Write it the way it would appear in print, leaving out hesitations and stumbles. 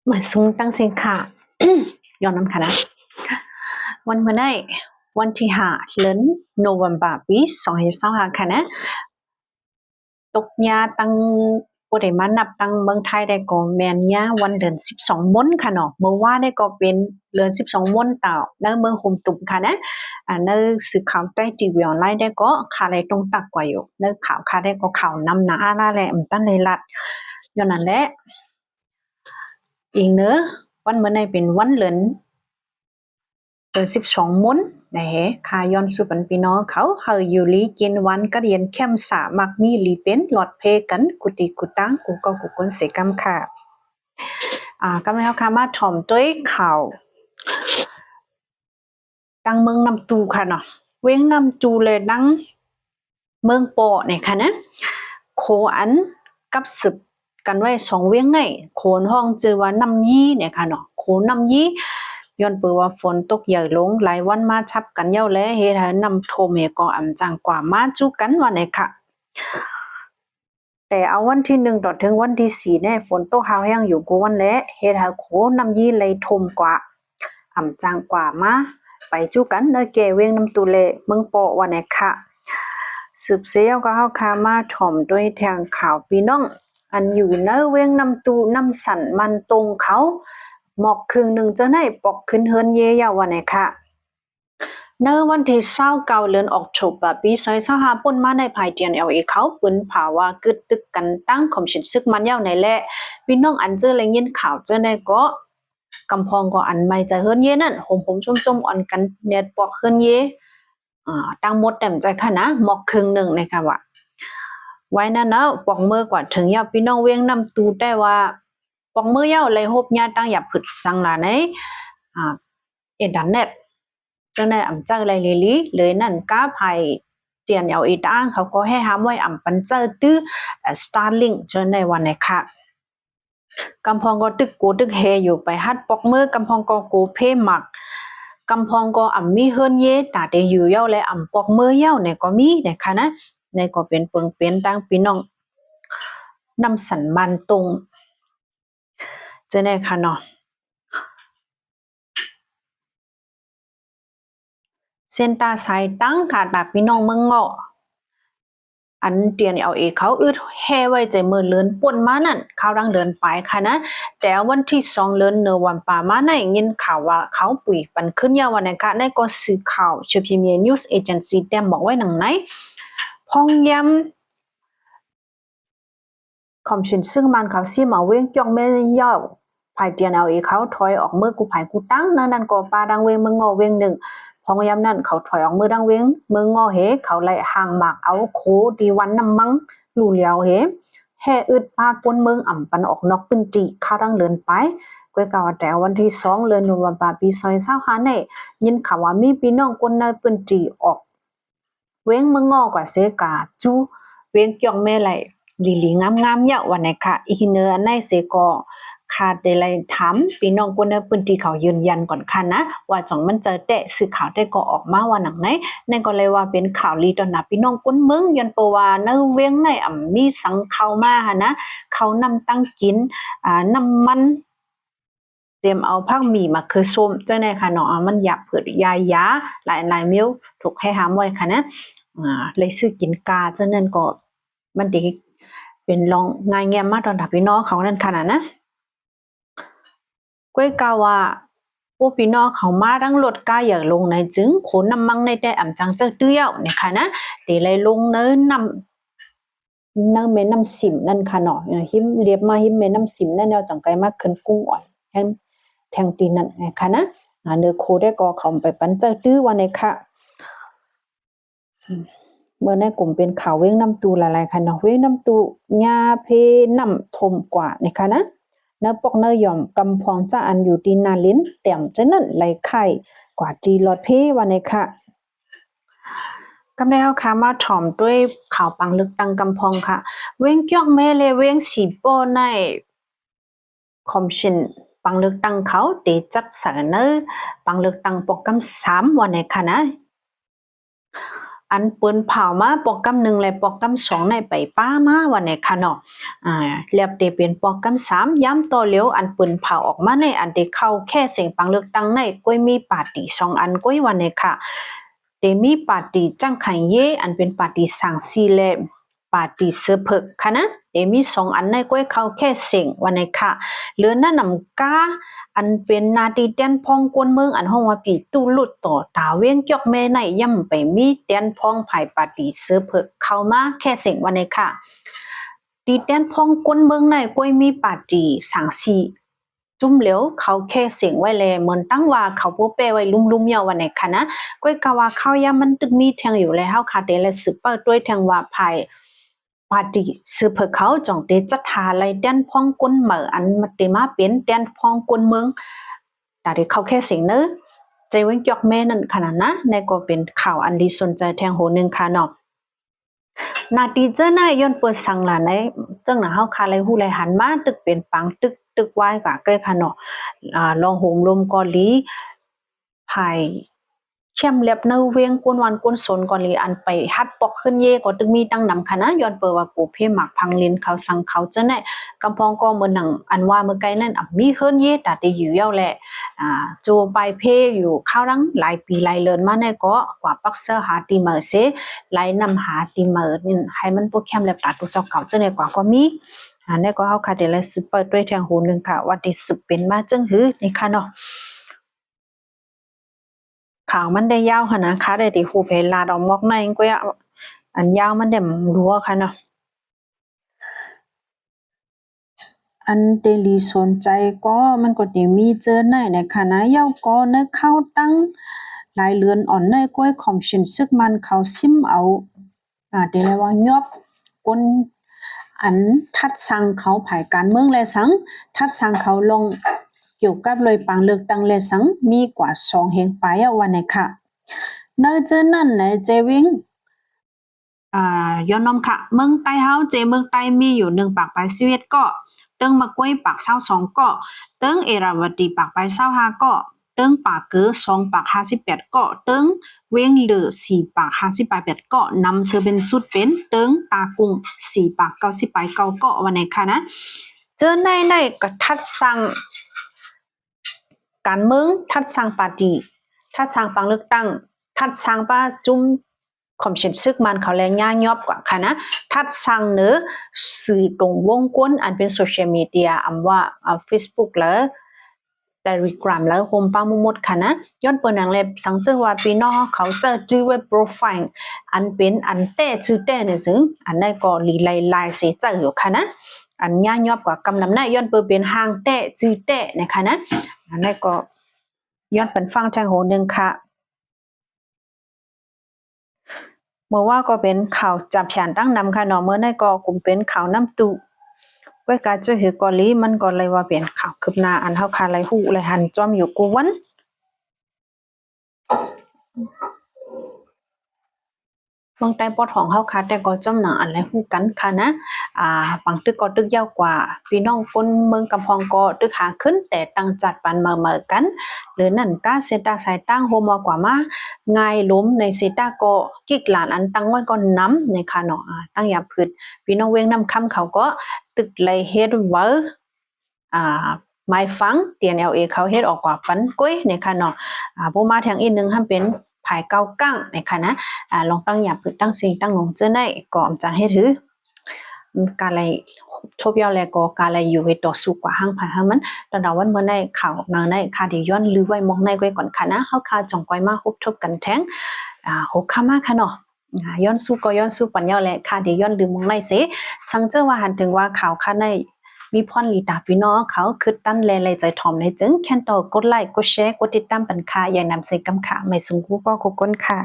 มาซุงตั้งเสียงค่ะ ย้อนน้ำค่ะนะวันเมื่อไดวันที่5 เดือนโนเวมบาปี2025ค่ะนะตกยาตั้งบ่ได้มานับตั้งเมืองไทยได้ก็แม่นยาวันเดือน12มนค่ะเนาะเมื่อวานได้ก็เป็นเดือน12มนเต่าในเมืองหุมตุ่มค่ะนะในสื่อข่าวใต้ทีวีออนไลน์ได้ก็ข่าวอะไรตรงตักกว่าอยู่ในข่าวค่ะได้ก็ข่าวนำหน้าอะไรแหละตั้งในรัฐย้อนนั้นแหละอีกเนอะวันเมื่อไดเป็นวันเดือน12มนนะคาย้อนสู่ปันพี่น้องเขาเฮาอยู่ลีกินวันก็เรียนเข้มสามักมีลีเป็นหลอดเพกันกุติกุตังกูก็กูคนเสกำค่ะกำลังเอาคามาถ่อมด้วยข่าวดังเมืองนำตูค่ะเนาะเว้งนำจูเลยดังเมืองโปเนี่ยค่ะนะโคอันกับสืบกันไว้2เวียงไงโคนห้องเจอว่านำยี่เนี่ยค่ะเนาะโคนำยี่ย้อนเปือว่าฝนตกใหญ่ลงหลายวันมาชับกันเย้าแลเฮ็ดให้นำโทมเฮก็อำจังกว่ามาจูกันว่าไหนค่ะแต่เอาวันที่1ต่อถึงวันที่4เนี่ยฝนตกหาวแห้งอยู่กูวันแลเฮ็ดให้โคนำยี่เลยทมกว่าอำจังกว่ามาไปจูกันเนแกเวียงนำตุเลเมืองโปว่าไหนค่ะสืบเสียก็เฮาคามาถ่อมด้วยทางข่าวพี่น้องอันอยู่เนเวียงนำตูน้ำสั่นมันตรงเขาหมอกครึ่งหนึ่งเจ้าไหนปอกขึ้นเฮิรนเยยาววันไหนค่ะเนวันที่29เดือนออกโทบปี2025ป่นมาในภายเตียน LA เขาปืนภาวะกึดตึกกันตั้งคอมชินซึกมันยาวในแหละพี่น้องอันเจอเลยยินข่าวเจอในก็กำพองก็อันไม่จะเฮิรนเยนั่นผมจมๆอ่อนกันเน็ตปอกเฮิรนเยตั้งหมดแต้มใจค่ะนะหมอกครึ่งหนึ่งนะคะว่าไว้นั่นนะปอกมือกว่าถึงยาพี่น้องเวียงนำตูได้ว่าปอกมือยาวเลยฮบญาตั้งอย่าผึดสังลาในอินเทอร์เน็ตจังได้อำเจ้าไรลีเลยนั่นก้าภัยเตียนเอาอีตั้งเขาก็ให้ห้ามไว้อำปันเจ้าตื้อStarlink จนในวันไหนค่ะกำพองก็ตึกกูตึกเฮอยู่ไปฮัดปอกมือกำพองก็กูเพหมักกำพองก็อ่ำมีเฮิรนเยตาเตอยู่เย้าและอ่ำปอกมือเย้าเนี่ยก็มีนะคะนะในก็เป็นเปิงเป็นตั้งพี่น้องนำสันมันตรงจะได้ค่ะเนาะเส้นตาสายตั้งค่ะแบบพี่น้องเมืองเงาะอันเตียนเอาเอเขาอึดแห่ไว้ใจมือเลือนป่นมานั่นข่าวดังเดินไปค่ะนะแต่วันที่2เลือนเนวันป่ามาในยินข่าวว่าเขาปุ๋ยปันขึ้นยาวันนะคะในก็สื่อข่าวชื่อพิมพ์นิวส์เอเจนซี่แต้มบอกไว้หนังไหนพองย้ำคอมชินซึ่งมันเขาซีมาเว้งจ้องแม่ย่อภายเตียนเอาเอเขาถอยออกมือกูภายกูตั้งนั่นก็ปาดังเวงเมืองงอเวงหนึ่งพองย้ำนั่นเขาถอยออกมือดังเวงเมืองงอเฮเขาไล่ห่างหมากเอาโคดีวันน้ำมังลู่เหลียวเฮแห่อึดพาปนเมืองอ่ำปันออกนอกปืนจีข้าวดังเลินไปกวยกาวแต่วันที่2เดือนธันวาคมปี2025เนี่ยยินข่าวว่ามีพี่น้องคนในปืนจีออกเว้งเมืองงอกว่าเสกาจูเว้งเกี่ยงแม่ไหลลีงามๆเนี่ยวันไหนค่ะอีกเนื้อในเสกอขาดได้เลยถามพี่น้องคนในพื้นที่เขายืนยันก่อนค่ะนะว่าจ่องมันเจอแต่สื่อข่าวได้ก็ออกมาว่าหนังไหนนั่นก็เลยว่าเป็นข่าวลีตอนนับพี่น้องคนเมืองยันเปว่าในเวียงในมีสังเข้ามาค่ะนะเขานำตั้งกินน้ำมันเตรียมเอาผักหมี่มาคือส้มเจ้าในค่ะเนาะมันอยากเผือดยาหลายมิ้วถูกให้หามไว้ค่ะนะเลยซื้อกินกาเจ้านั่นก็มันดีเป็นลองง่ายแง่มากตอนดับพี่น้องเขานั่นขนาดนะก้วยกาว่าพวกพี่น้องเขามาดังรถก้าอย่าลงในจึงขนน้ำมังในแต่อ่ำจังเจ้าเตี้ยวนะคะนะเดี๋ยวเลยลงเนื้อนำเมน้ำสิมนั่นค่ะเนาะหิมเรียบมาหิมเมน้ำสิมนั่นแนวจังไกมาขึ้นกุ้งอ่อนแทงตีนั่นนะคะนะเนื้อโคได้ก็เขาไปปั้นเจ้าตื้อวันในค่ะเมื่อในกลุ่มเป็นข่าวเว้งน้ำตูหลายๆค่ะเนาะเว้งน้ำตูยาเพน้ำทมกว่านะคะนะเนื้อปอกเนื้อยอมกำพองจ้าอันอยู่ตีนาลิ้นแต้มจะนั่นไหลไข่กว่าจีลอดเพวันในค่ะกำได้เอาค่ะมาถ่อมด้วยข่าวปังลึกตังกำพองค่ะเว้งเกี้ยงแม่เลยเว้งสีโป้ในคอมชินปังลึกตังเขาเตจัดเสนอปังลึกตังปกกำ3วันในค่ะนะ อันปืนเผามาปอกกำหนึ่งและปอกกำสองในไปป้ามาวันไหนคะเนาะเรียบเดเป็นปอกกำสามย้ำต่อเลี้ยวอันปืนเผาออกมาในอันเดเข้าแค่เสียงปังเลือกตั้งในก้อยมีปาร์ตี้สองอันก้อยวันไหนค่ะเดมีปาร์ตี้จังไข่เย่อันเป็นปาร์ตี้สังซีเลปาร์ตี้เสือเพิกค่ะนะเดมีสองอันในก้อยเข้าแค่เสียงวันไหนค่ะเหลือนั่นนำก้าอันเป็นนาทีเตียนพองกวนเมืองอันห้องว่าปีตู้ลุดต่อตาเวียงจอกแม่ในย่ำไปมีเตียนพองภายปาร์ตี้เสือเพิกเข้ามาแค่เสียงวันไหนค่ะตีเตียนพองกวนเมืองในก้อยมีปาร์ตี้สังซีจุ่มเหลียวเขาแค่เสียงไว้เลยเหมือนตั้งว่าเขาผู้เป้ไว้ลุ่มๆเยาวันไหนคะนะก้อยกะว่าเขายามันตึกมีแทงอยู่แล้วค่ะเดลสืบเปิดด้วยแทงว่าภายปาร์ตี้สืบเพื่อเขาจ่องเดจัดหาไรแดนพองกุนเหมืออันมาเตมาเป็นแดนพองกุนเมืองแต่ที่เขาแค่เสียงเนอะใจเว้งจอกแม่นั่นขนาดนะในก็เป็นข่าวอันดีสนใจแทงโหนึงค่ะเนาะนาทีเจ้าหน้าย้อนเปิดสั่งหลานในจังหน้าเฮาคาไรฮู้ไรหันมาตึกเป็นปังตึกไว้กะเก้ค่ะเนาะลองโหมลมกอลีภายเข้มเล็บเนเวียงกวนวันกวนสนก่อนลีอันไปฮัดปอกขึ้นเย่ก็ตึกมีตั้งนำคณะย้อนเปิดว่ากูเพ่หมักพังลินเขาสั่งเขาเจ้าแน่กำพองก็เมื่อหนังอันว่าเมื่อไกลนั่นมีขึ้นเย่แต่ที่อยู่เย้าแหละโจไปเพ่อยู่ข้าวรังหลายปีหลายเลินมาแน่ก็กว่าปักเสื้อหาตีเมอเสหลายนำหาตีเมอนี่ให้มันพวกเข้มเล็บตัดตัวเจ้าเก่าเจ้าแน่กว่าก็มีนี่ก็เฮาค่ะเดี๋ยวเลยสืบเปิดด้วยแทงหูนึงค่ะว่าที่สืบเป็นมาจังหือนี่ค่ะเนาะข่าวมันได้ยาวค่ะนะคะได้ที่ฮู้เพลาดออกมอกในก็อันยาวมันได้รัวค่ะเนาะอันเดลีสนใจก็มันก็ได้มีเจอในนะคะนะเย้าก็ในเข้าตั้งหลายเรือนอ่อนในก้อยคอมชินซึกมันเขาซิมเอาเดเลยว่ายอบก้นอันทัดสั่งเขาภายการเมืองและสังทัดสั่งเขาลงเกี่ยวกับเลยปังเลือกตั้งและสังมีกว่า2เฮงไปวันไหนค่ะเนเจอนั่นไหนเจวิงย้อนนมค่ะเมืองใต้เฮาเจเมืองใต้มีอยู่1ปากไป11เกาะเติ้งมะกวยปาก22เกาะเติ้งเอราวัตีปากไป25เกาะเติ้งปากเกือ2ปาก58เกาะเติ้งเวียงเหลือ4ปาก58เกาะนำเสือเป็นสุดเป็นเติ้งตากุง4ปาก90เกาะวันไหนค่ะนะเจอในก็ทัดสั่งการเมืองทัดสั่งปาร์ตี้ทัดสั่งปังเลือกตั้งทัดสั่งป้าจุ้มคอมชินซึกมันเขาแรงง่ายยอบกว่าค่ะนะทัดสั่งเนื้อสื่อตรงวงกวนอันเป็นโซเชียลมีเดียอำว่าFacebook แล้ว Telegram แล้วโฮมปังมุมดค่ะนะย้อนเปิดหนังเล็บสังเจอว่าพี่น้องเขาเจอจื้อเว็บโปรไฟล์อันเป็นอันเต้ชื่อเต้เนี่ยซึ่งอันนั้นก็ลีไลเสียใจอยู่ค่ะนะอันง่ายยอบกว่ากำนำหน้าย้อนเปิดเป็นห้างเต้จื้อเต้นะคะนะอันนั้นก็ย้อนเป็นฟังทางโหนึงค่ะเมื่อว่าก็เป็นข่าวจับฉานตั้งนำค่ะเนาะเมื่อนั้นก็กลุ่มเป็นข่าวน้ำตุไว้การช่วยเหลือกอลีมันก็เลยว่าเป็นข่าวคืบหน้าอันเฮาคาไลฮู้เลยหันจอมอยู่กูวันเมืองใต้ปอดของเฮาค่ะแต่ก็จำหนังอันไรฮู้กันค่ะนะปังตึกก็ตึกยาวกว่าพี่น้องคนเมืองกำพองก็ตึกหาขึ้นแต่ตั้งจัดปันมาเหมือกันหรือนั่นก้าเซตาสายตั้งโฮมกว่ามาง่ายล้มในเซตาก็กิกหลานอันตั้งไว้ก็น้ำในค่ะเนาะตั้งอย่าพืชพี่น้องเวียงน้ำคำเขาก็ตึกไลเฮ็ดเวอร์ไม้ฟังเตียน LA เขาเฮ็ดออกกว่าปันก้อยในค่ะเนาะบ่มาทางอีกนึงห้ามเป็นภายเก้ากั้งนะคะนะลองตั้งหยับหรือตั้งสิ่งตั้งลงเจอได้ก่อนจะให้ถือการอะไรทบยาวแลก็การอะไรอยู่ให้ต่อสู้กว่าห้างภายห้างมันตอนวันเมื่อในข่าวนางในคาเดีย้อนลือไว้มองในไว้ก่อนค่ะนะเฮาคาจ่องก้อยมาฮบทบกันแท้งหกค่ามาค่ะเนาะย้อนสู้ก็ย้อนสู้ปัญญาแหละคาเดีย้อนลืมมองในเสสังเจอว่าหันถึงว่าข่าวค่ะในมีพรลีตาพี่น้องเขาคือตั้นแลใจถ่อมในจึงแค่นต่อกดไลค์กดแชร์กดติดตามปันค่าอย่านำใส่กำขาไม่สงกูก็ขอบคุณค่ะ